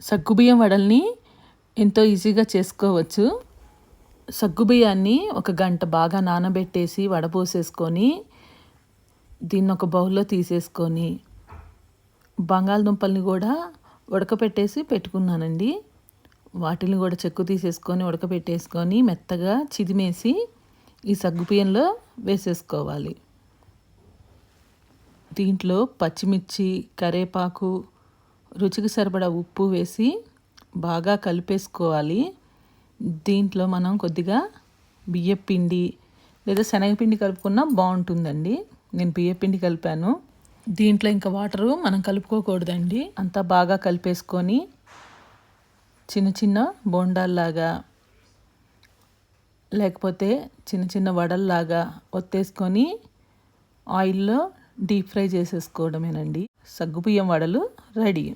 సగ్గుబియ్యం వడల్ని ఎంతో ఈజీగా చేసుకోవచ్చు. సగ్గుబియ్యాన్ని ఒక గంట బాగా నానబెట్టేసి వడపోసేసుకొని దీన్ని ఒక బౌల్లో తీసేసుకొని బంగాళదుంపల్ని కూడా ఉడకపెట్టేసి పెట్టుకున్నానండి. వాటిని కూడా చెక్కు తీసేసుకొని ఉడకపెట్టేసుకొని మెత్తగా చిదిమేసి ఈ సగ్గుబియ్యంలో వేసేసుకోవాలి. దీంట్లో పచ్చిమిర్చి, కరివేపాకు, రుచికి సరిపడా ఉప్పు వేసి బాగా కలిపేసుకోవాలి. దీంట్లో మనం కొద్దిగా బియ్యపిండి లేదా శనగపిండి కలుపుకున్నా బాగుంటుందండి. నేను బియ్యపిండి కలిపాను. దీంట్లో ఇంకా వాటరు మనం కలుపుకోకూడదండి. అంతా బాగా కలిపేసుకొని చిన్న చిన్న బోండాల్లాగా లేకపోతే చిన్న చిన్న వడల్లాగా ఒత్తేసుకొని ఆయిల్లో డీప్ ఫ్రై చేసేసుకోవడమేనండి. సగ్గుబియ్యం వడలు రెడీ.